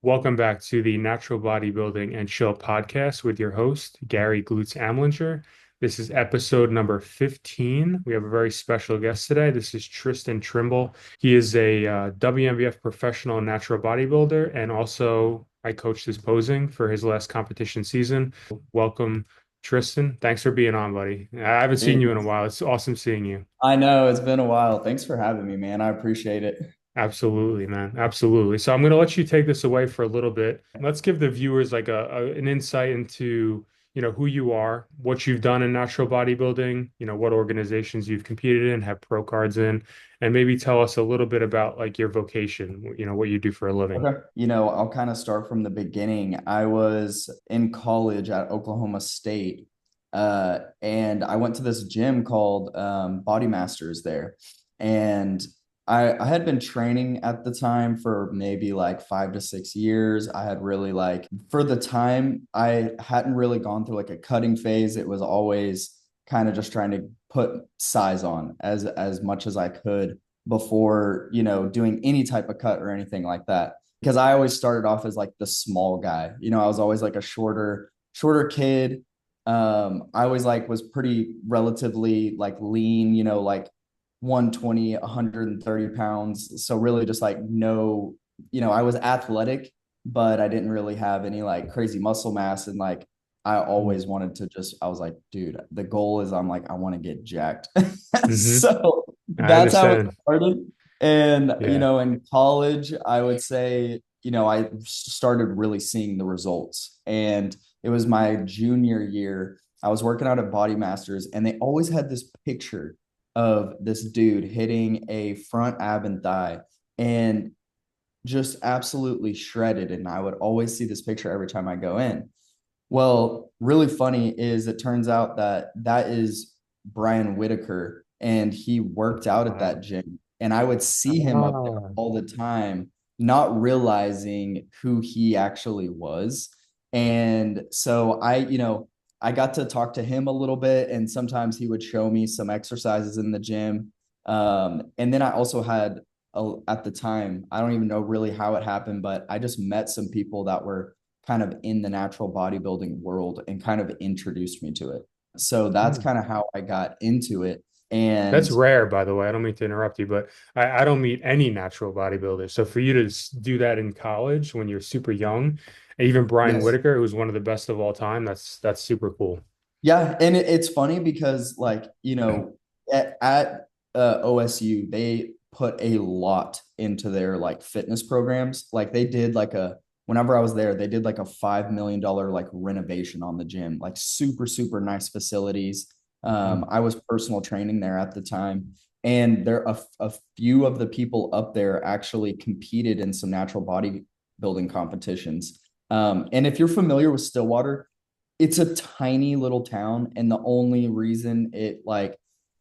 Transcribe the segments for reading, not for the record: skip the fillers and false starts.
Welcome back to the Natural Bodybuilding and Chill podcast with your host, Gary Glutes Amlinger. This is episode number 15. We have a very special guest today. This is Triston Trimble. He is a WNBF professional natural bodybuilder, and also I coached his posing for his last competition season. Welcome, Triston. Thanks for being on, buddy. I haven't seen you in a Dude, while. It's awesome seeing you. I know it's been a while. Thanks for having me, man. I appreciate it. Absolutely, man. Absolutely. So I'm going to let you take this away for a little bit. Let's give the viewers like an insight into, who you are, what you've done in natural bodybuilding, what organizations you've competed in, have pro cards in, and maybe tell us a little bit about like your vocation, what you do for a living. Okay. I'll kind of start from the beginning. I was in college at Oklahoma State, and I went to this gym called Body Masters there. And I had been training at the time for maybe like 5 to 6 years. I had really like, for the time, I hadn't really gone through like a cutting phase. It was always kind of just trying to put size on as much as I could before, doing any type of cut or anything like that. Because I always started off as like the small guy. I was always like a shorter kid. I always like was pretty relatively like lean, like 120, 130 pounds. So really just like no, I was athletic, but I didn't really have any like crazy muscle mass. And like I always wanted to I was like, dude, the goal is I want to get jacked. Mm-hmm. So I that's how it understand. started. And, Yeah. in college, I would say, I started really seeing the results. And it was my junior year. I was working out at Body Masters, and they always had this picture of this dude hitting a front ab and thigh and just absolutely shredded. And I would always see this picture every time I go in. Well, really funny is it turns out that that is Brian Whitaker, and he worked out at Wow. that gym. And I would see him up there Ah. all the time, not realizing who he actually was. And so I got to talk to him a little bit, and sometimes he would show me some exercises in the gym. And then I also had, at the time, I don't even know really how it happened, but I just met some people that were kind of in the natural bodybuilding world and kind of introduced me to it. So that's Hmm. kind of how I got into it. That's And rare, by the way. I don't mean to interrupt you, but I don't meet any natural bodybuilders. So for you to do that in college when you're super young, and even Brian yes, Whitaker, who's one of the best of all time, that's super cool. yeah. And it's funny because, like, at OSU, they put a lot into their like fitness programs. Like, they did like whenever I was there, they did like a $5 million like renovation on the gym, like super, super nice facilities. Mhm. I was personal training there at the time. And a few of the people up there actually competed in some natural bodybuilding competitions. And if you're familiar with Stillwater, it's a tiny little town, and the only reason it like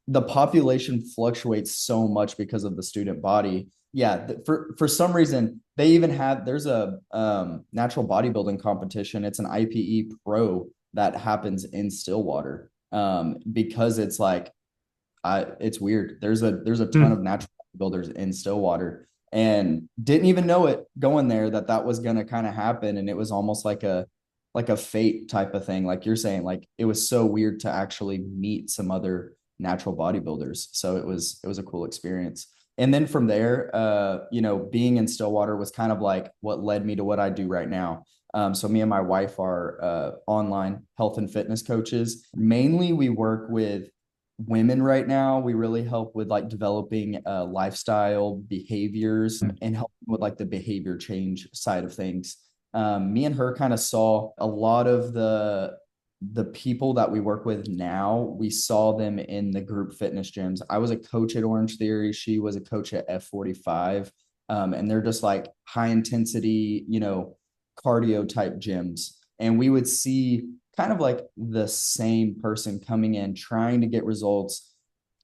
the population fluctuates so much because of the student body. Yeah, for some reason they even have there's a natural bodybuilding competition. It's an IPE Pro that happens in Stillwater, because it's like it's weird. There's a ton Hmm. of natural bodybuilders in Stillwater, and didn't even know it going there that was gonna kind of happen, and it was almost like a fate type of thing. Like you're saying, like it was so weird to actually meet some other natural bodybuilders. So it was a cool experience. And then from there, being in Stillwater was kind of like what led me to what I do right now. So me and my wife are online health and fitness coaches. Mainly, we work with women right now. We really help with like developing lifestyle behaviors and helping with like the behavior change side of things. Me and her kind of saw a lot of the people that we work with now. We saw them in the group fitness gyms. I was a coach at Orange Theory. She was a coach at F45. And they're just like high intensity, cardio type gyms. And we would see kind of like the same person coming in trying to get results,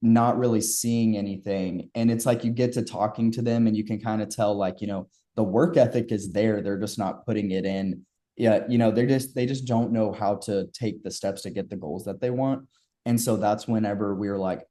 not really seeing anything. And it's like you get to talking to them and you can kind of tell, like, the work ethic is there. They're just not putting it in. Yeah, they just don't know how to take the steps to get the goals that they want. And so that's whenever we were like,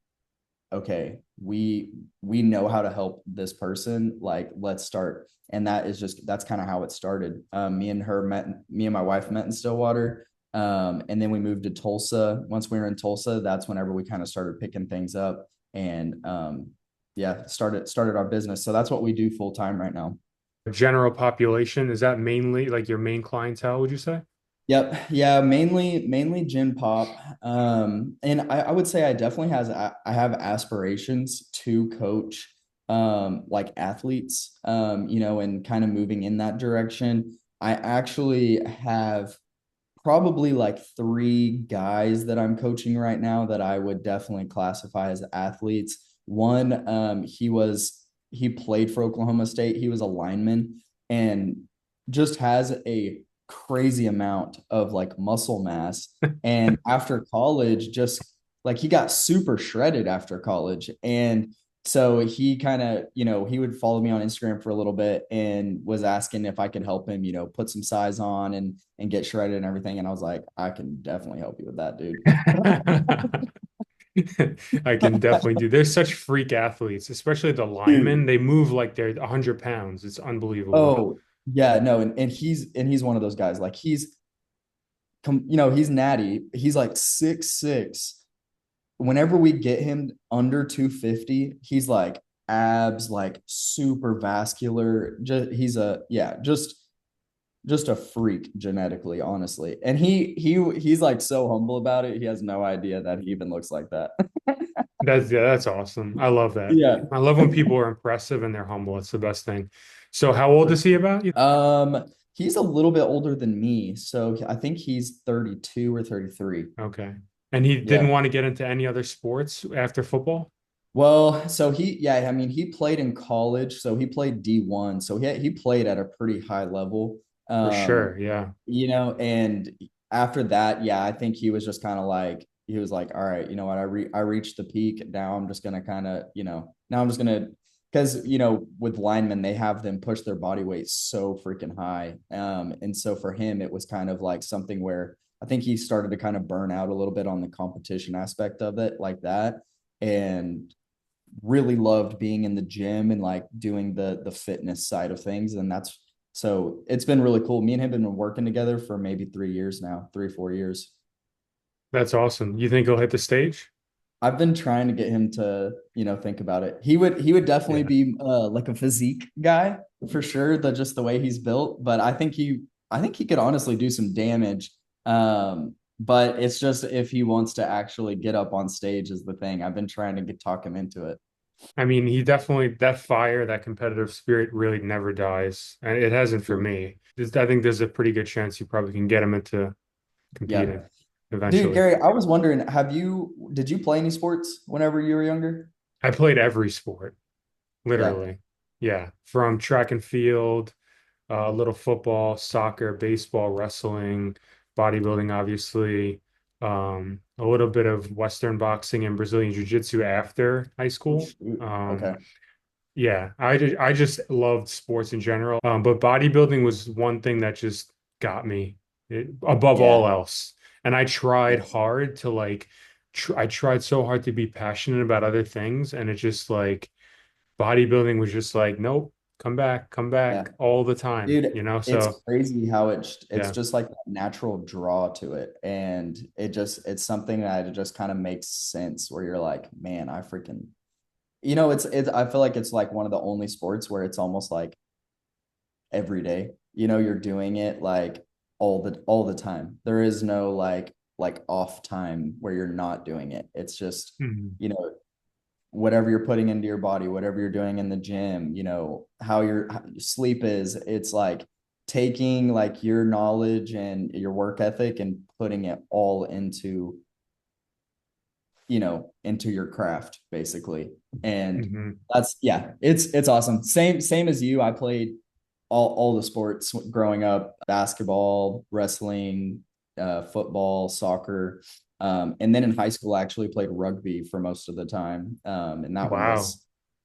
okay, we know how to help this person. Like, let's start. And that's kind of how it started. Me and my wife met in Stillwater. And then we moved to Tulsa. Once we were in Tulsa, that's whenever we kind of started picking things up and yeah, started our business. So that's what we do full time right now. General population, is that mainly like your main clientele, would you say? Yep. Yeah. Mainly gym pop. And I would say I have aspirations to coach, like athletes, and kind of moving in that direction. I actually have probably like three guys that I'm coaching right now that I would definitely classify as athletes. One, he played for Oklahoma State. He was a lineman and just has a crazy amount of like muscle mass. And after college, just like he got super shredded after college. And so he kind of, he would follow me on Instagram for a little bit and was asking if I could help him, put some size on and get shredded and everything. And I was like, I can definitely help you with that, dude. I can definitely do. They're such freak athletes, especially the linemen. Dude. They move like they're 100 pounds. It's unbelievable. Oh, yeah, no, and he's one of those guys. Like he's natty. He's like 6'6". Whenever we get him under 250, he's like abs, like super vascular. Just a freak genetically, honestly. And he's like so humble about it. He has no idea that he even looks like that. That's awesome. I love that. Yeah. I love when people are impressive and they're humble. It's the best thing. So how old is he about? He's a little bit older than me, so I think he's 32 or 33. Okay. And he didn't Yeah. want to get into any other sports after football? Well, so yeah, I mean, he played in college, so he played D1, so he played at a pretty high level. For Um, sure. Yeah. and after that, yeah, I think he was just kind of like he was like, all right, you know what, I reached the peak. Now I'm just gonna kind of, now I'm just gonna because with linemen they have them push their body weight so freaking high. And so for him it was kind of like something where I think he started to kind of burn out a little bit on the competition aspect of it like that. And really loved being in the gym and like doing the fitness side of things. And so it's been really cool. Me and him have been working together for maybe 3 years now, 3 4 years. That's awesome. You think he'll hit the stage? I've been trying to get him to, think about it. He would definitely Yeah. be like a physique guy for sure, just the way he's built. But I think he could honestly do some damage. But it's just if he wants to actually get up on stage is the thing. I've been trying to talk him into it. I mean, he definitely, that fire, that competitive spirit really never dies. And it hasn't for me. I think there's a pretty good chance you probably can get him into Yeah. competing Dude, eventually. Gary, I was wondering, did you play any sports whenever you were younger? I played every sport, Yeah. literally. Yeah. From track and field, a little football, soccer, baseball, wrestling, bodybuilding, obviously, a little bit of Western boxing and Brazilian jiu-jitsu after high Oh, school. shoot. Okay. Yeah, I just loved sports in general. But bodybuilding was one thing that just got me above Yeah. all else. And I tried Yes. hard to like I tried so hard to be passionate about other things, and it just like bodybuilding was just like, nope, come Yeah. back all the time, Dude, you know? it's So crazy how it's yeah. just like a natural draw to it. And it's something that it just kind of makes sense where you're like, man, I freaking, it's I feel like it's like one of the only sports where it's almost like every day. You're doing it like all the time. There is no like off time where you're not doing it. It's just, Mhm. you know, whatever you're putting into your body, whatever you're doing in the gym, how your sleep is, it's like taking like your knowledge and your work ethic and putting it all into your craft basically. And Mhm. that's yeah, it's awesome. Same as you. I played all the sports growing up: basketball, wrestling, football, soccer. And then in high school I actually played rugby for most of the time. And Wow.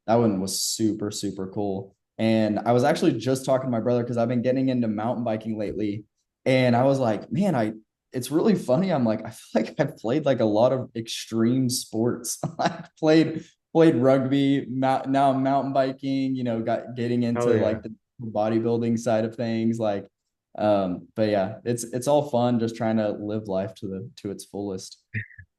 that one was super super cool. And I was actually just talking to my brother because I've been getting into mountain biking lately. And I was like, man, it's really funny. I'm like, I feel like I've played like a lot of extreme sports. Like played rugby, now I'm mountain biking, got getting Hell into yeah. like the bodybuilding side of things. But yeah, it's all fun just trying to live life to its fullest.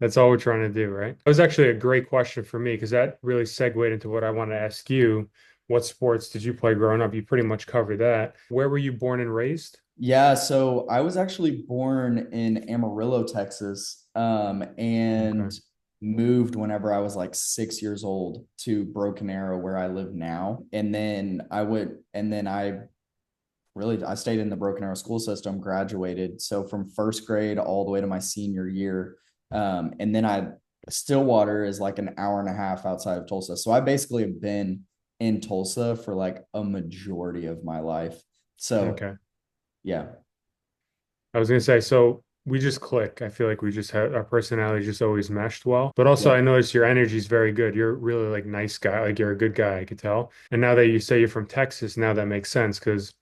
That's all we're trying to do, right? That was actually a great question for me because that really segued into what I want to ask you. What sports did you play growing up? You pretty much covered that. Where were you born and raised? Yeah, so I was actually born in Amarillo, Texas, Okay. and moved whenever I was like 6 years old to Broken Arrow, where I live now. And then I stayed in the Broken Arrow school system, graduated. So from first grade all the way to my senior year. And then Stillwater is like an hour and a half outside of Tulsa. So I basically have been in Tulsa for like a majority of my life. So Okay. yeah. I was gonna say, so we just click. I feel like we just have our personality just always meshed well. But also I Yep. noticed your energy is very good. You're really like nice guy. Like you're a good guy, I could tell. And now that you say you're from Texas, now that makes sense because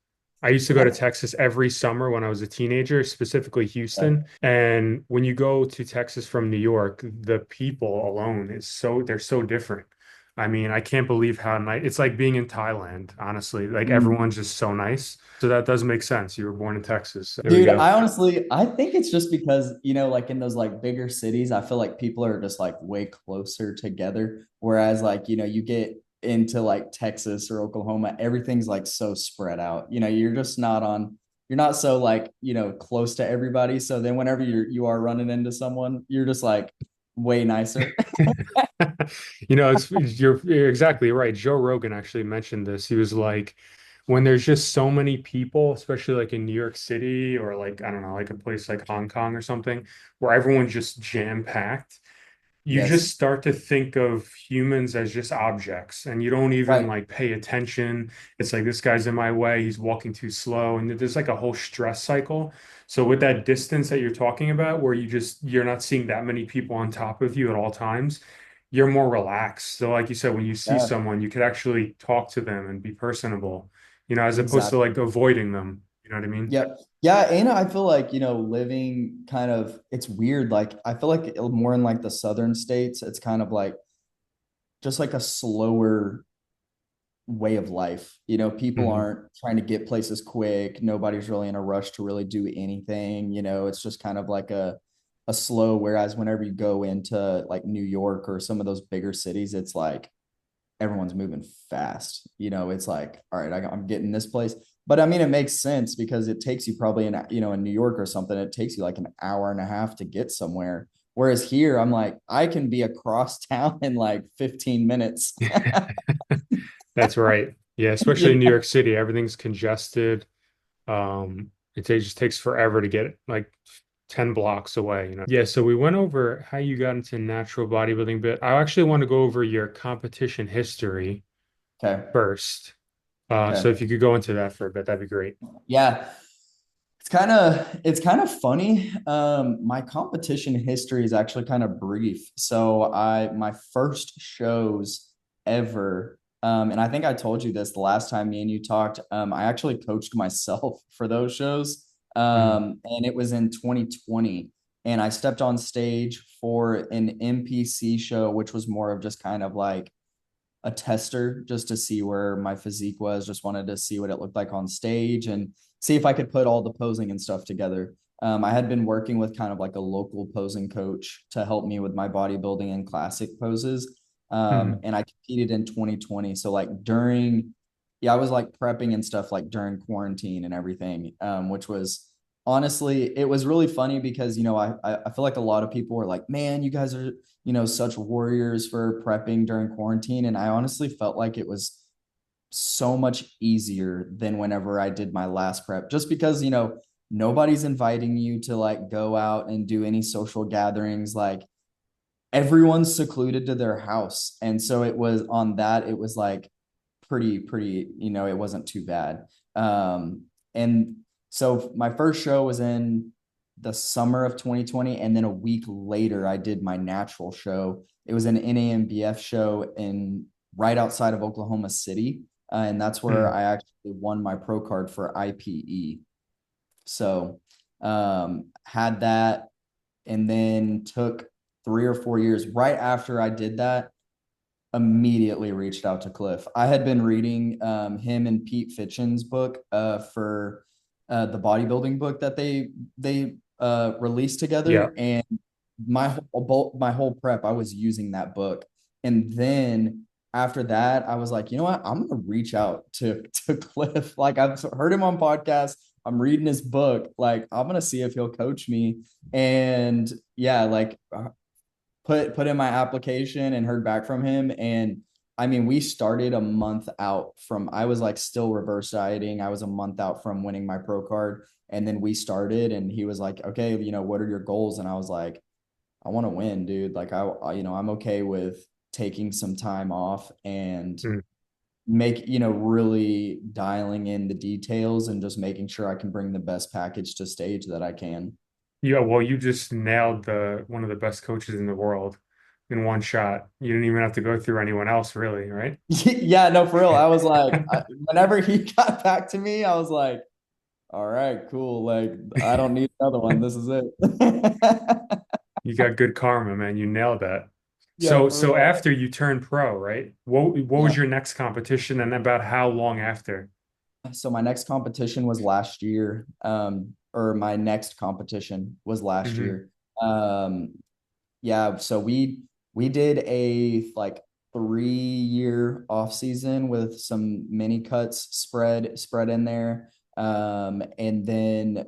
I used to go to Texas every summer when I was a teenager, specifically Houston. And when you go to Texas from New York, the people alone is they're so different. I mean, I can't believe how nice it's like being in Thailand, honestly. Like Mm. everyone's just so nice. So that does make sense. You were born in Texas. There we Dude, go. I think it's just because, like in those like bigger cities, I feel like people are just like way closer together. Whereas like, you get into like Texas or Oklahoma, everything's like so spread out. You're not so like, close to everybody. So then whenever you are running into someone, you're just like way nicer. You're exactly right. Joe Rogan actually mentioned this. He was like, when there's just so many people, especially like in New York City or like, I don't know, like a place like Hong Kong or something, where everyone's just jam-packed, you Yes. just start to think of humans as just objects and you don't even Right. like pay attention. It's like this guy's in my way, he's walking too slow, and there's like a whole stress cycle. So with that distance that you're talking about, where you're not seeing that many people on top of you at all times, you're more relaxed. So like you said, when you see Yeah, someone, you could actually talk to them and be personable, as opposed to exactly. like avoiding them. You know what I mean? Yep. Yeah, and I feel like, living kind of it's weird. Like I feel like more in like the southern states, it's kind of like just like a slower way of life. People Hmm. aren't trying to get places quick. Nobody's really in a rush to really do anything. It's just kind of like a slow, whereas whenever you go into like New York or some of those bigger cities, it's like everyone's moving fast. It's like, all right, I'm getting this place. But I mean, it makes sense because it takes you probably in New York or something, it takes you like an hour and a half to get somewhere. Whereas here, I'm like, I can be across town in like 15 minutes. That's right. Yeah, especially in New Yeah. York City, everything's congested. Just takes forever to get like 10 blocks away. Yeah, so we went over how you got into natural bodybuilding, but I actually want to go over your competition history Okay. first. So Okay. if you could go into that for a bit, that'd be great. Yeah. It's kind of funny. My competition history is actually kind of brief. So my first shows ever, and I think I told you this the last time me and you talked. I actually coached myself for those shows, Mm, and it was in 2020. And I stepped on stage for an NPC show, which was more of just kind of like a tester just to see where my physique was. Just wanted to see what it looked like on stage and see if I could put all the posing and stuff together. I had been working with kind of like a local posing coach to help me with my bodybuilding and classic poses. mm, And I competed in 2020. So like I was like prepping and stuff like during quarantine and everything, which was honestly, it was really funny because, I feel like a lot of people were like, man, you guys are, such warriors for prepping during quarantine. And I honestly felt like it was so much easier than whenever I did my last prep, just because, nobody's inviting you to like go out and do any social gatherings. Like everyone's secluded to their house. And so it was on that, it was like pretty, it wasn't too bad. And so my first show was in the summer of 2020. And then a week later, I did my natural show. It was an NAMBF show in right outside of Oklahoma City. And that's where mm. I actually won my pro card for IPE. So Had that, and then took 3 or 4 years. Right after I did that, immediately reached out to Cliff. I had been reading him and Pete Fitchen's book for the bodybuilding book that they released Yeah. together, and my whole prep I was using that book. And then after that, I was like, you know what? I'm gonna reach out to Cliff. Like, I've heard him on podcasts. I'm reading his book. Like, I'm gonna see if he'll coach me. And yeah, like put in my application and heard back from him. And I mean, we started a month out from, I was like still reverse dieting. I was a month out from winning my pro card. And then we started, and he was like, okay, what are your goals? And I was like, I want to win, dude. Like, I'm okay with taking some time off and Mm. really dialing in the details and just making sure I can bring the best package to stage that I can. Yeah, well, you just nailed the one of the best coaches in the world in one shot. You didn't even have to go through anyone else, really, right? Yeah, no, for real. I was like, whenever he got back to me, I was like, all right, cool. Like, I don't need another one. This is it. You got good karma, man. You nailed that. Yeah, So, for so real. after you turned pro, right? What Yeah. was your next competition, and about how long after? So my next competition was last year. Or my next competition was last Hmm. year. Um, yeah, so we did a like 3 year off season with some mini cuts spread in there. And then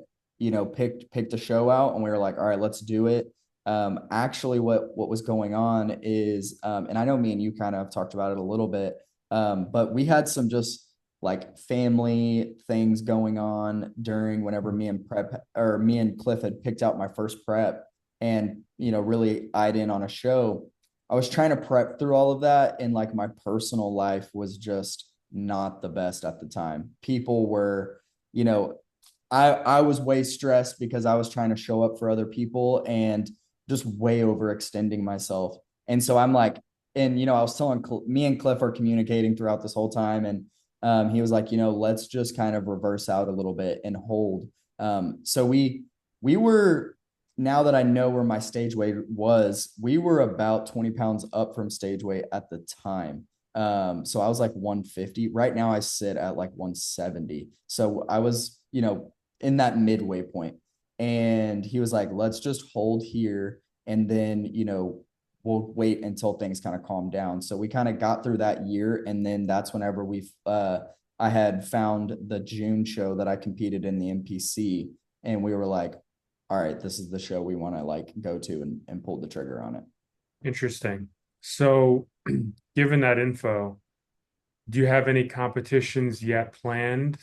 picked a show out, and we were like, all right, let's do it. Actually, what was going on is, and I know me and you kind of talked about it a little bit, but we had some just like family things going on during whenever me and Cliff had picked out my first prep, and really eyed in on a show. I was trying to prep through all of that, and like my personal life was just not the best at the time. People were, you know, I was way stressed because I was trying to show up for other people and just way overextending myself. And so I'm like, and I was telling me and Cliff are communicating throughout this whole time, and he was like, let's just kind of reverse out a little bit and hold. So we were, now that I know where my stage weight was, we were about 20 pounds up from stage weight at the time. So I was like 150. Right now I sit at like 170. So I was, in that midway point. And he was like, let's just hold here. And then, we'll wait until things kind of calm down. So we kind of got through that year. And then that's whenever I had found the June show that I competed in the MPC. And we were like, all right, this is the show we want to like go to, and pull the trigger on it. Interesting. So, given that info, do you have any competitions yet planned?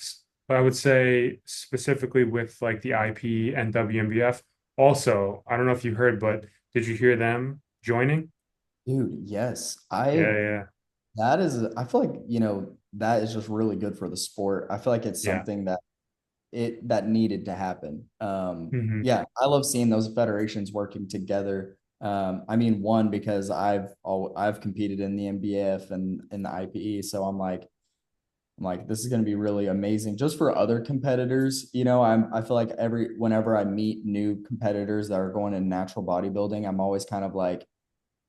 I would say specifically with like the IP and WNBF. Also, I don't know if you heard, but did you hear them joining? Dude, yes. Yeah, yeah, I feel like, that is just really good for the sport. I feel like it's yeah. something that needed to happen. Hmm. Yeah, I love seeing those federations working together. I mean, one, because I've competed in the MBF and in the IPE, so I'm like, this is going to be really amazing just for other competitors. I feel like whenever I meet new competitors that are going in natural bodybuilding, I'm always kind of like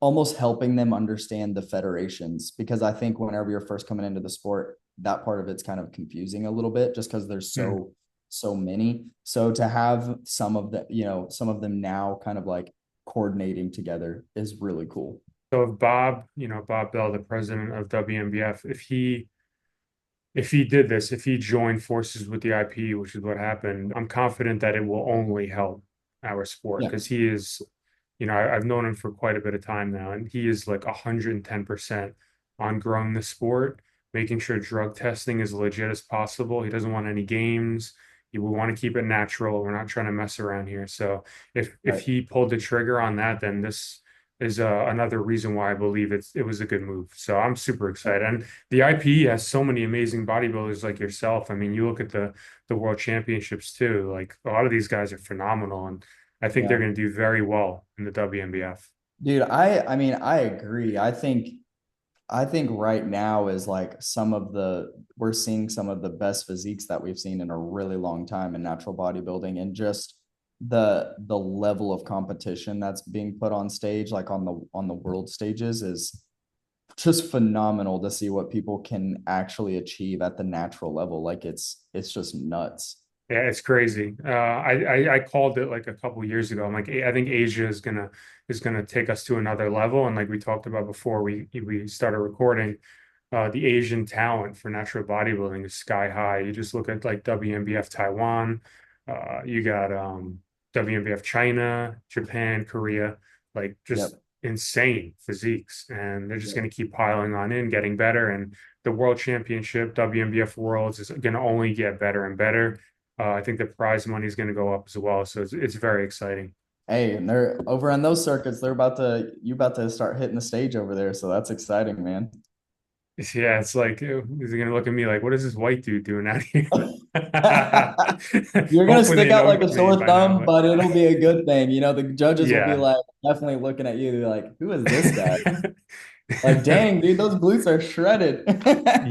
almost helping them understand the federations, because I think whenever you're first coming into the sport, that part of it's kind of confusing a little bit just because there's so many. So to have some of them now kind of like coordinating together is really cool. So if Bob, Bob Bell, the president of WNBF, if he did this, if he joined forces with the IP, which is what happened, I'm confident that it will only help our sport Yeah, because he is, I've known him for quite a bit of time now, and he is like 110% on growing the sport, making sure drug testing is legit as possible. He doesn't want any games. We want to keep it natural. We're not trying to mess around here. So if right. he pulled the trigger on that, then this is another reason why I believe it was a good move. So I'm super excited. And the IPE has so many amazing bodybuilders like yourself. I mean, you look at the world championships too. Like a lot of these guys are phenomenal, and I think they're Yeah. going to do very well in the WNBF. Dude, I mean, I agree. I think right now is like we're seeing some of the best physiques that we've seen in a really long time in natural bodybuilding. And just the level of competition that's being put on stage, like on the world stages, is just phenomenal to see what people can actually achieve at the natural level. Like it's just nuts. Yeah, it's crazy. I called it like a couple years ago. I'm like, I think Asia is gonna take us to another level. And like we talked about before we started recording, the Asian talent for natural bodybuilding is sky high. You just look at like WNBF Taiwan, you got WNBF China, Japan, Korea, like just Yep. insane physiques, and they're just Yep. going to keep piling on in, getting better. And the World Championship, WNBF Worlds, is going to only get better and better. I think the prize money is going to go up as well, so it's very exciting. Hey, and they're over on those circuits. They're about to you about to start hitting the stage over there, so that's exciting, man. Yeah, it's like, is he gonna look at me like, what is this white dude doing out here? You're gonna Hopefully stick they out know like a me sore by now, thumb, but but it'll be a good thing. The judges will be yeah. like definitely looking at you. They're like, who is this guy? Like, dang, dude, those glutes are shredded.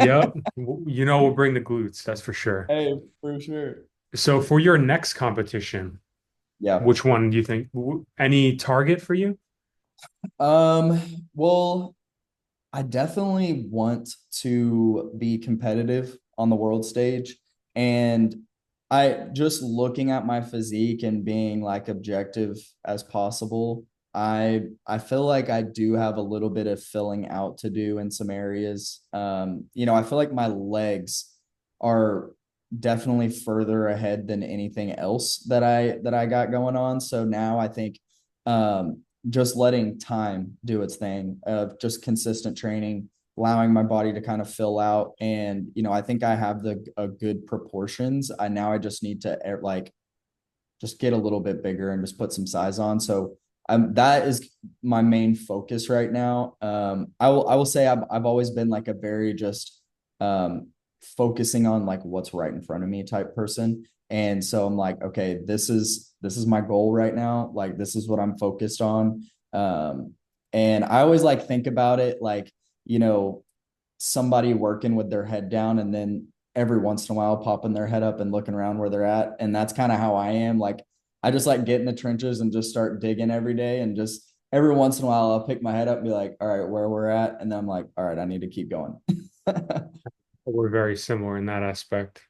Yep. We'll bring the glutes, that's for sure. Hey, for sure. So for your next competition, Yeah. which one do you think? Any target for you? Um, well, I definitely want to be competitive on the world stage. And I just looking at my physique and being like objective as possible, I feel like I do have a little bit of filling out to do in some areas. I feel like my legs are definitely further ahead than anything else that I got going on. So now I think just letting time do its thing of just consistent training, allowing my body to kind of fill out. And, I think I have the a good proportions. I just need to like just get a little bit bigger and just put some size on. So that is my main focus right now. I will say I've always been like a very just um, focusing on like what's right in front of me type person. And so I'm like, okay, this is my goal right now. Like this is what I'm focused on. And I always like think about it like, you know, somebody working with their head down and then every once in a while popping their head up and looking around where they're at. And that's kind of how I am. Like I just like get in the trenches and just start digging every day. And just every once in a while I'll pick my head up and be like, all right, where we're at. And then I'm like, all right, I need to keep going. We're very similar in that aspect,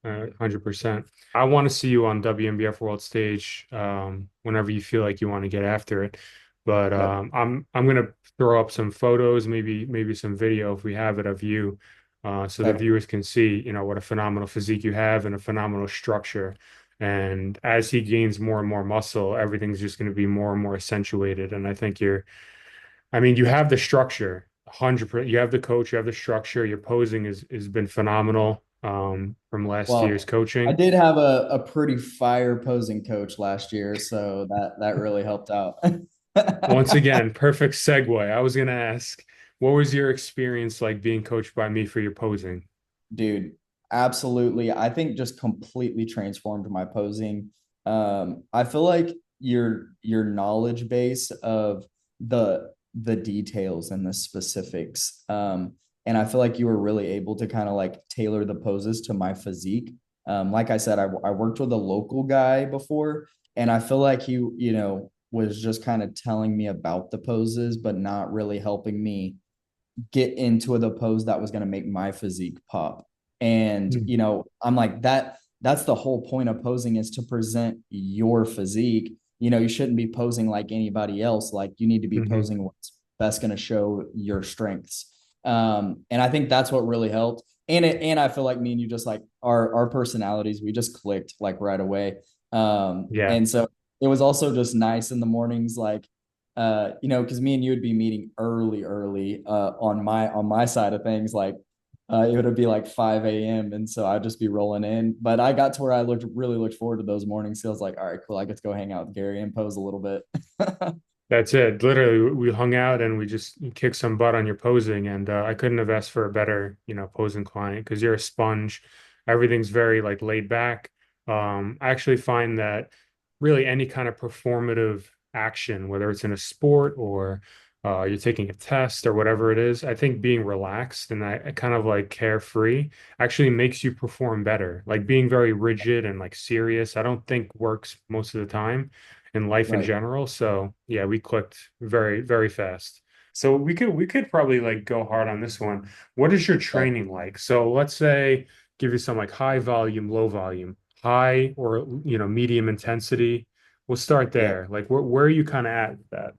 100%. I want to see you on WNBF World Stage whenever you feel like you want to get after it. But Yep. I'm gonna throw up some photos, maybe some video if we have it of you, so the Okay. viewers can see, what a phenomenal physique you have and a phenomenal structure. And as he gains more and more muscle, everything's just going to be more and more accentuated. And I think I mean, you have the structure, 100%. You have the coach, you have the structure. Your posing has been phenomenal from last year's Well, I coaching. did have a pretty fire posing coach last year, so that really helped out. Once again, perfect segue. I was going to ask, what was your experience like being coached by me for your posing? Dude, absolutely. I think just completely transformed my posing. I feel like your knowledge base of the details and the specifics. And I feel like you were really able to kind of like tailor the poses to my physique. Like I said, I worked with a local guy before, and I feel like was just kind of telling me about the poses, but not really helping me get into the pose that was going to make my physique pop. And, Mm. I'm like, that's the whole point of posing, is to present your physique. You shouldn't be posing like anybody else. Like you need to be Hmm. posing what's best going to show your strengths. And I think that's what really helped. And I feel like me and you just like our personalities, we just clicked like right away. Yeah, And so it was also just nice in the mornings, like because me and you would be meeting early on my side of things. Like it would be like 5 a.m. And so I'd just be rolling in. But I got to where I really looked forward to those mornings. So I was like, all right, cool. I get to go hang out with Gary and pose a little bit. that's it. Literally, we hung out and we just kicked some butt on your posing, and I couldn't have asked for a better, posing client because you're a sponge. Everything's very like laid back. I actually find that really any kind of performative action, whether it's in a sport or you're taking a test or whatever it is. I think being relaxed and I kind of like carefree actually makes you perform better. Like being very rigid and like serious, I don't think works most of the time in life in Right. general. So yeah, we clicked very, very fast. So we could probably like go hard on this one. What is your Okay. training like? So let's say give you some like high volume, low volume, high or medium intensity. We'll start Yeah. there. Like where are you kind of at with that?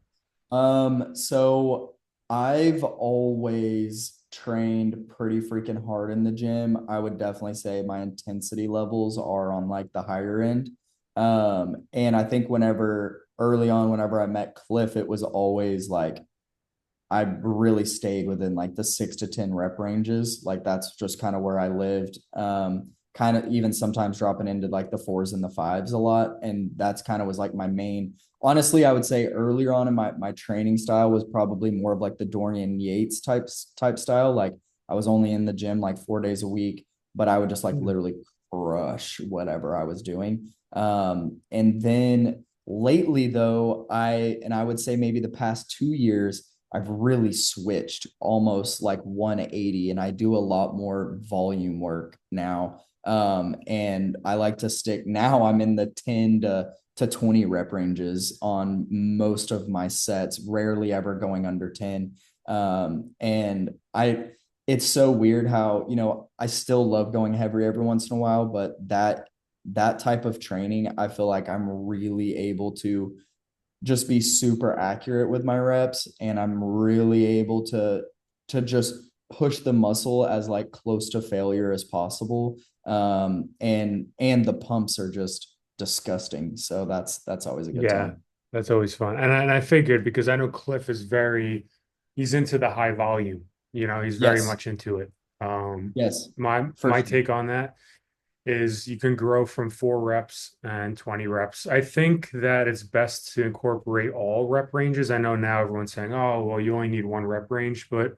So I've always trained pretty freaking hard in the gym. I would definitely say my intensity levels are on like the higher end. And I think whenever early on, whenever I met Cliff, it was always like I really stayed within like the 6 to 10 rep ranges. Like that's just kind of where I lived. Kind of even sometimes dropping into like the fours and the fives a lot. And that's kind of was like my main. Honestly, I would say earlier on in my training style was probably more of like the Dorian Yates type style. Like I was only in the gym like 4 days a week, but I would just like literally crush whatever I was doing. And then lately though, I would say maybe the past 2 years I've really switched almost like 180 and I do a lot more volume work now. And I like to stick now I'm in the 10 to 20 rep ranges on most of my sets, rarely ever going under 10. And it's so weird how, I still love going heavy every once in a while, but that type of training, I feel like I'm really able to just be super accurate with my reps and I'm really able to just push the muscle as like close to failure as possible. And the pumps are just disgusting. So that's always a good Yeah, time. that's always fun. And I figured because I know Cliff is he's into the high volume. He's very Yes. much into it. Um, Yes, my for my sure. take on that is you can grow from 4 reps and 20 reps. I think that it's best to incorporate all rep ranges. I know now everyone's saying, oh, well, you only need one rep range, but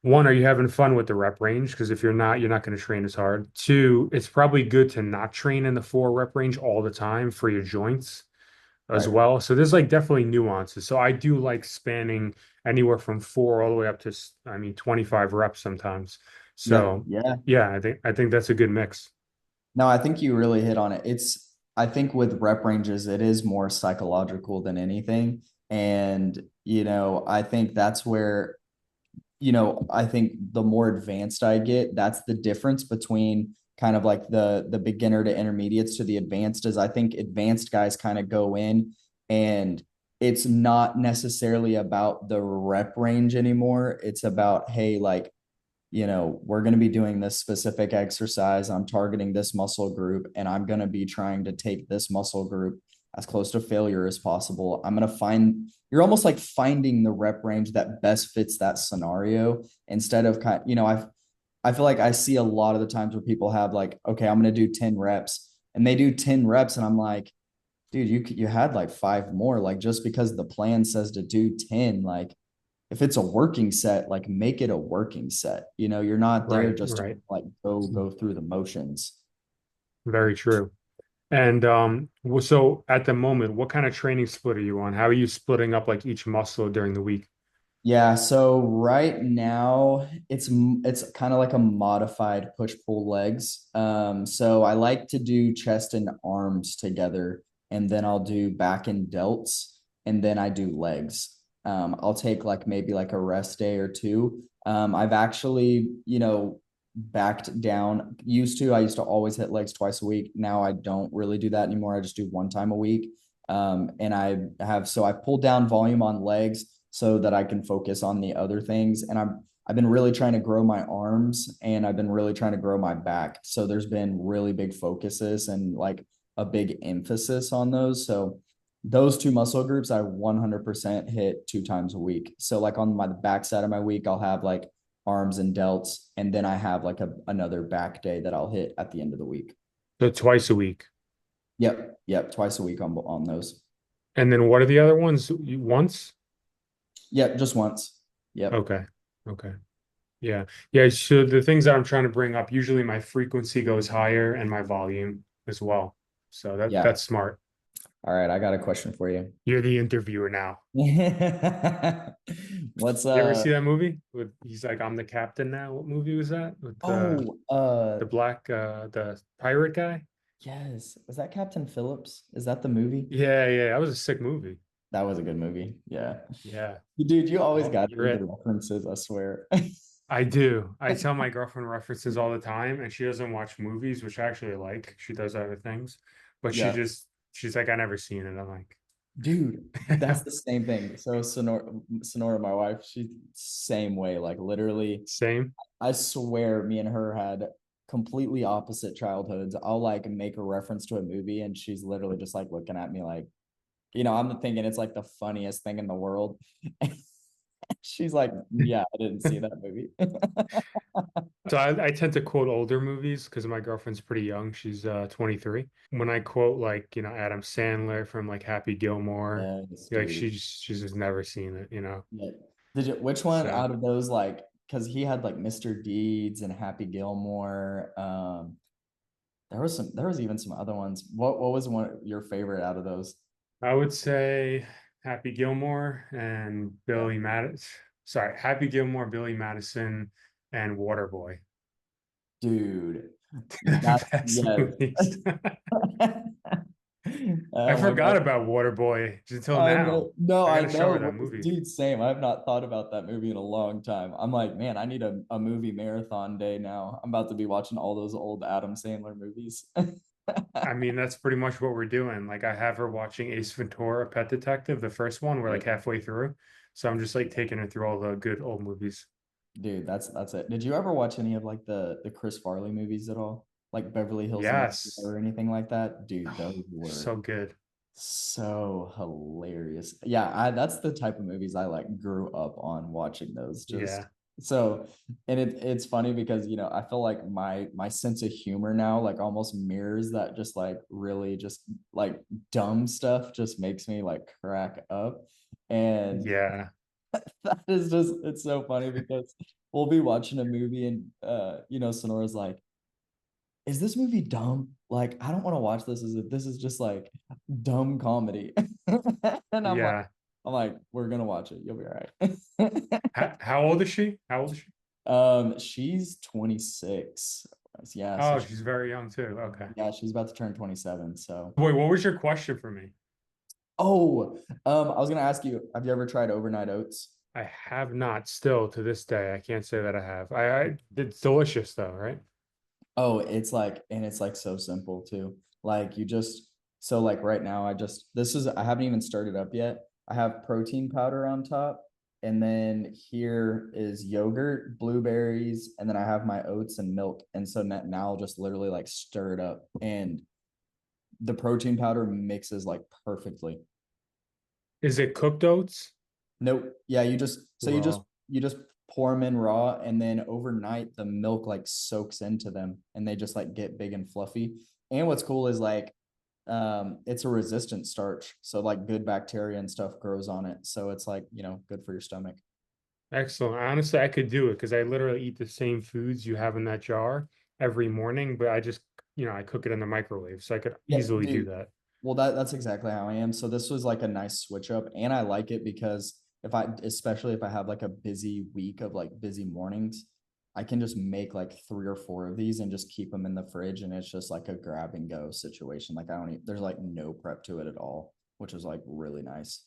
one, are you having fun with the rep range? Because if you're not, you're not going to train as hard. Two, it's probably good to not train in the 4 rep range all the time for your joints as Right. well. So there's like definitely nuances. So I do like spanning anywhere from 4 all the way up to, I mean, 25 reps sometimes. Yeah. So Yeah. yeah, I think that's a good mix. No, I think you really hit on it. I think with rep ranges, it is more psychological than anything. And, I think that's where I think the more advanced I get, that's the difference between kind of like the beginner to intermediates to the advanced is I think advanced guys kind of go in and it's not necessarily about the rep range anymore. It's about, hey, like, we're going to be doing this specific exercise. I'm targeting this muscle group and I'm going to be trying to take this muscle group as close to failure as possible. I'm going to you're almost like finding the rep range that best fits that scenario instead of I feel like I see a lot of the times where people have like, okay, I'm going to do 10 reps and they do 10 reps. And I'm like, dude, you had like five more, like just because the plan says to do 10, like if it's a working set, like make it a working set. You're not there Right, just to right. like go through the motions. Very true. And so at the moment, what kind of training split are you on? How are you splitting up like each muscle during the week? Yeah, so right now it's kind of like a modified push pull legs. So I like to do chest and arms together, and then I'll do back and delts, and then I do legs. I'll take like maybe like a rest day or two. I've actually, backed down. I used to always hit legs twice a week. Now I don't really do that anymore. I just do one time a week. And I've pulled down volume on legs so that I can focus on the other things. And I've been really trying to grow my arms and I've been really trying to grow my back. So there's been really big focuses and like a big emphasis on those. So those two muscle groups I 100% hit 2 times a week. So like on my back side of my week, I'll have like arms and delts, and then I have like another back day that I'll hit at the end of the week. So twice a week. Yep, twice a week on those. And then what are the other ones? Once? Yep, just once. Yep. Okay. Okay. Yeah. Yeah. So the things that I'm trying to bring up, usually my frequency goes higher and my volume as well. So Yeah. that's smart. All right, I got a question for you. You're the interviewer now. What's You ever see that movie with he's like, I'm the captain now? What movie was that? With oh the black the pirate guy? yes. Was that Captain Phillips? Is that the movie? Yeah, yeah. That was a sick movie. That was a good movie. Yeah. Yeah. Dude, you always Well, got you're me the it. references, I swear. I do. I tell my girlfriend references all the time, and she doesn't watch movies, which I actually like. She does other things, but Yeah. she's like, I never seen it. I'm like, Dude, that's the same thing. So Sonora, my wife, she same way. Like literally, same. I swear me and her had completely opposite childhoods. I'll like make a reference to a movie and she's literally just like looking at me like, I'm thinking it's like the funniest thing in the world. She's like, yeah, I didn't see that movie. So I tend to quote older movies because my girlfriend's pretty young. She's 23. When I quote like, Adam Sandler from like Happy Gilmore, Yes, like dude. she's just never seen it. Yeah. Which one So out of those like because he had like Mr. Deeds and Happy Gilmore. There was even some other ones. What was one your favorite out of those? I would say Happy Gilmore and Yeah. Billy Madison. Sorry, Happy Gilmore, Billy Madison, and Waterboy. Dude, The that's best yes. movies. I Oh my forgot God. about Waterboy until I now. know. No, I I gotta show her know. that movie. Dude, same. I have not thought about that movie in a long time. I'm like, man, I need a movie marathon day now. I'm about to be watching all those old Adam Sandler movies. I mean, that's pretty much what we're doing. Like, I have her watching Ace Ventura, Pet Detective, the first one. We're like halfway through. So I'm just like taking her through all the good old movies. Dude, that's it. Did you ever watch any of like the Chris Farley movies at all? Like Beverly Hills 9 Yes. or anything like that? Dude, those Oh, so were good. so hilarious. Yeah, that's the type of movies I like grew up on watching those. Just Yeah. so and it's funny because I feel like my sense of humor now like almost mirrors that just like really just like dumb stuff just makes me like crack up. And Yeah. that is just it's so funny because we'll be watching a movie and Sonora's like, is this movie dumb? Like, I don't want to watch this as if this is just like dumb comedy. And Yeah. I'm like, we're gonna watch it. You'll be all right. How old is she? How old is she? She's 26. Yeah, so Oh, she's very young too. Okay. yeah, she's about to turn 27. So Wait, what was your question for me? oh, I was gonna ask you, have you ever tried overnight oats? I have not still to this day. I can't say that I have. It's delicious though, right? Oh, it's like so simple too. Like you just, so like right now, I haven't even started up yet. I have protein powder on top. And then here is yogurt, blueberries, and then I have my oats and milk. And so now I'll just literally like stir it up. And the protein powder mixes like perfectly. Is it cooked oats? Nope. Yeah, Well, you just pour them in raw and then overnight the milk like soaks into them and they just like get big and fluffy. And what's cool is like it's a resistant starch. So like good bacteria and stuff grows on it. So it's like, good for your stomach. excellent. Honestly, I could do it because I literally eat the same foods you have in that jar every morning, but I just, I cook it in the microwave, so I could Yeah, easily do dude. that. Well, that's exactly how I am. So this was like a nice switch up, and I like it because especially if I have like a busy week of like busy mornings, I can just make like 3 or 4 of these and just keep them in the fridge, and it's just like a grab and go situation. Like I don't, there's like no prep to it at all, which is like really nice.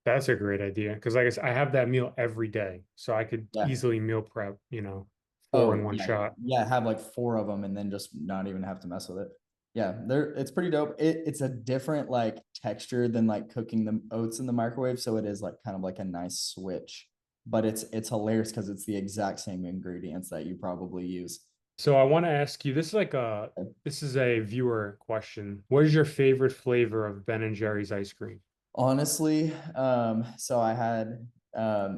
That's a great idea because, like I said, I have that meal every day, so I could Yeah. easily meal prep, four in Oh one yeah, shot. yeah. Have like 4 of them and then just not even have to mess with it. Yeah, it's pretty dope. It's a different like texture than like cooking the oats in the microwave, so it is like kind of like a nice switch. But it's hilarious because it's the exact same ingredients that you probably use. So I want to ask you, this is a viewer question. What is your favorite flavor of Ben and Jerry's ice cream? Honestly, so I had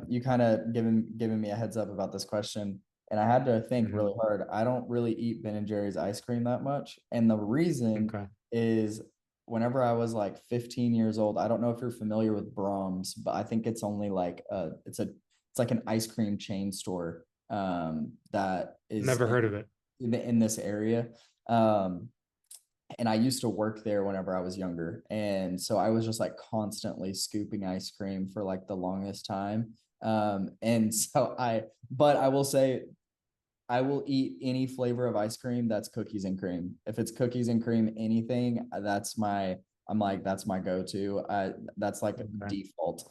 you kind of given me a heads up about this question, and I had to think Hmm. really hard. I don't really eat Ben and Jerry's ice cream that much, and the reason Okay. is whenever I was like 15 years old, I don't know if you're familiar with Brahms, but I think it's only like it's like an ice cream chain store that is Never heard of it. in this area. Um, And I used to work there whenever I was younger. And so I was just like constantly scooping ice cream for like the longest time. And so but I will say, I will eat any flavor of ice cream that's cookies and cream. If it's cookies and cream, anything, I'm like, that's my go-to. That's like Okay. default.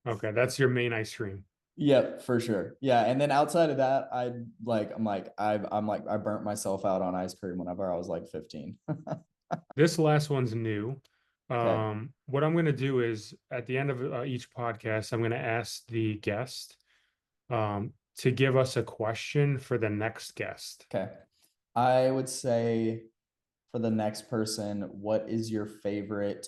Okay, that's your main ice cream. Yep, for sure. Yeah. And then outside of that, I'm like, I burnt myself out on ice cream whenever I was like 15. This last one's new. Okay. What I'm going to do is at the end of each podcast, I'm going to ask the guest to give us a question for the next guest. Okay. I would say for the next person, what is your favorite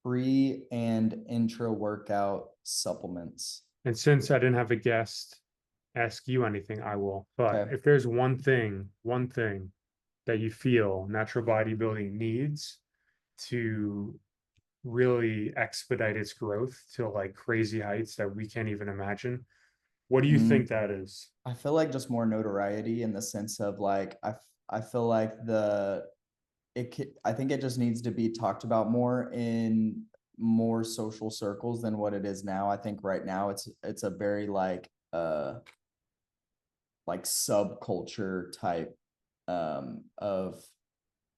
pre and intra workout supplements? And since I didn't have a guest ask you anything, I will. But Okay. if there's one thing that you feel natural bodybuilding needs to really expedite its growth to like crazy heights that we can't even imagine, what do you Mm, think that is? I feel like just more notoriety in the sense of like I feel like I think it just needs to be talked about more in more social circles than what it is now. I think right now it's a very like subculture type of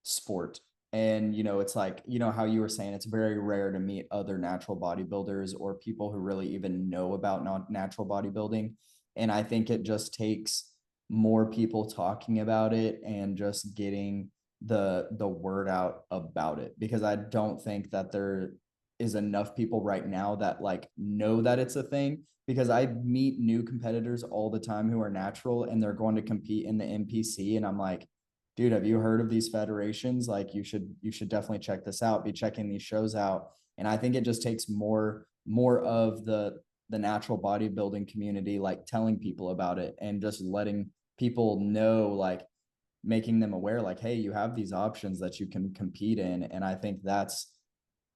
sport. And it's like, how you were saying, it's very rare to meet other natural bodybuilders or people who really even know about natural bodybuilding. And I think it just takes more people talking about it and just getting the word out about it, because I don't think that there is enough people right now that like know that it's a thing, because I meet new competitors all the time who are natural and they're going to compete in the NPC, and I'm like, dude, have you heard of these federations? Like you should definitely check this out, be checking these shows out. And I think it just takes more of the natural bodybuilding community like telling people about it and just letting people know, like making them aware, like, hey, you have these options that you can compete in. And I think that's,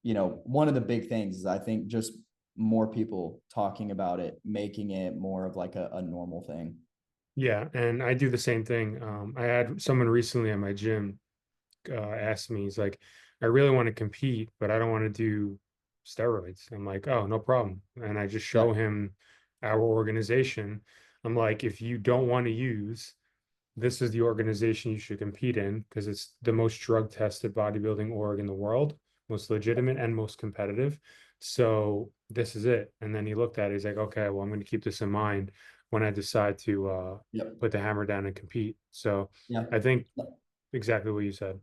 one of the big things is, I think, just more people talking about it, making it more of like a normal thing. Yeah, and I do the same thing. I had someone recently at my gym asked me, he's like, I really want to compete, but I don't want to do steroids. I'm like, oh, no problem. And I just show Yeah. him our organization. I'm like, if you don't want to use, this is the organization you should compete in because it's the most drug tested bodybuilding org in the world, most legitimate and most competitive. So this is it. And then he looked at it, he's like, okay, well, I'm going to keep this in mind when I decide to Yep. put the hammer down and compete. So Yeah. I think exactly what you said.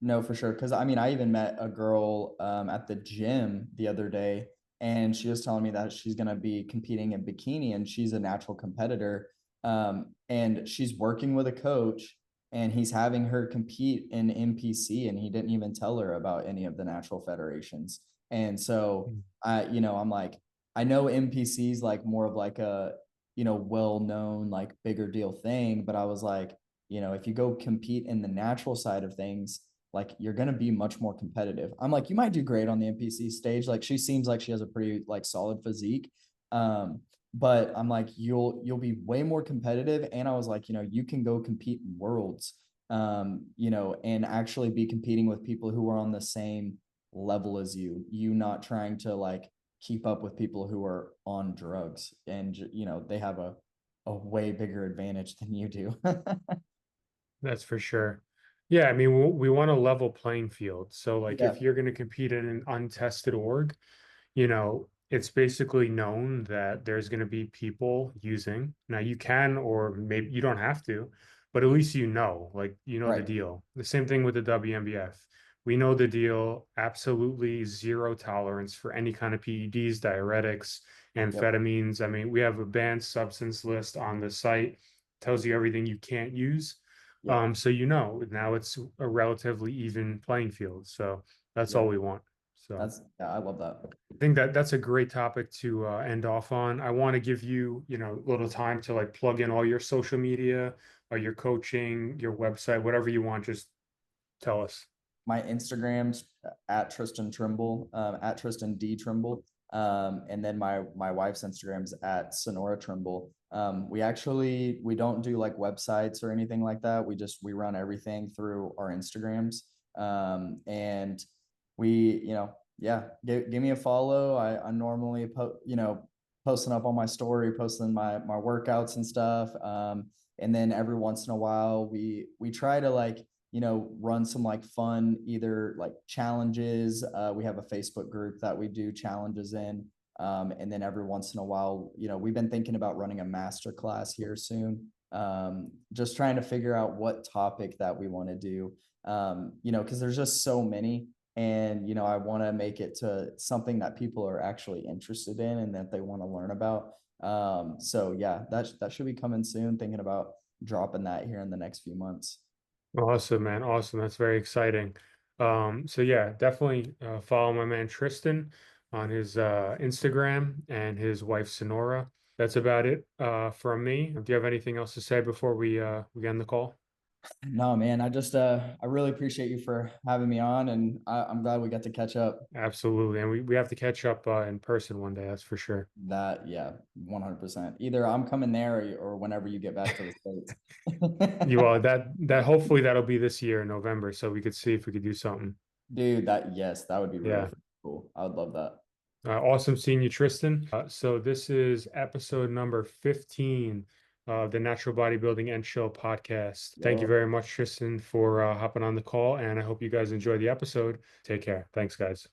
No, for sure. Because I mean, I even met a girl at the gym the other day, and she was telling me that she's going to be competing in bikini, and she's a natural competitor. And she's working with a coach, and he's having her compete in NPC, and he didn't even tell her about any of the natural federations. And so I'm like, I know NPC is like more of like a, well-known, like bigger deal thing, but I was like, if you go compete in the natural side of things, like you're going to be much more competitive. I'm like, you might do great on the NPC stage. Like she seems like she has a pretty like solid physique. But I'm like, you'll be way more competitive. And I was like, you can go compete in worlds, and actually be competing with people who are on the same level as you not trying to like keep up with people who are on drugs, and they have a way bigger advantage than you do. That's for sure. Yeah, I mean, we want a level playing field. So, like, if Yeah. you're going to compete in an untested org, it's basically known that there's going to be people using. Now, you can, or maybe you don't have to, but at least like, the Right. deal. The same thing with the WNBF. We know the deal, absolutely zero tolerance for any kind of PEDs, diuretics, Yep. amphetamines. I mean, we have a banned substance list on the site, tells you everything you can't use. Yep. So now it's a relatively even playing field. So that's all Yep. we want. So Yeah, I love that. I think that that's a great topic to end off on. I want to give you, a little time to like plug in all your social media, or your coaching, your website, whatever you want. Just tell us. My Instagram's at Triston Trimble, at Triston D Trimble. And then my wife's Instagram's at Sonora Trimble. We don't do like websites or anything like that. We run everything through our Instagrams. And yeah, give me a follow. I normally posting up on my story, posting my workouts and stuff. And then every once in a while we try to like run some like fun either like challenges. We have a Facebook group that we do challenges in. And then every once in a while, we've been thinking about running a master class here soon. Just trying to figure out what topic that we want to do. Because there's just so many. And I want to make it to something that people are actually interested in and that they want to learn about. So yeah, that should be coming soon. Thinking about dropping that here in the next few months. Awesome, man. Awesome. That's very exciting. So yeah, definitely follow my man Tristan on his Instagram and his wife Sonora. That's about it from me. Do you have anything else to say before we end the call? No, man, I really appreciate you for having me on, and I'm glad we got to catch up. Absolutely. And we have to catch up in person one day, that's for sure. That, yeah, 100%. Either I'm coming there or whenever you get back to the States. You all that hopefully that'll be this year in November, so we could see if we could do something. Dude, yes, that would be really Yeah. cool. I would love that. Awesome seeing you, Tristan. So this is episode number 15 of the Natural Bodybuilding and Chill podcast. Thank you Yo. very much, Tristan, for hopping on the call, and I hope you guys enjoy the episode. Take care. Thanks, guys.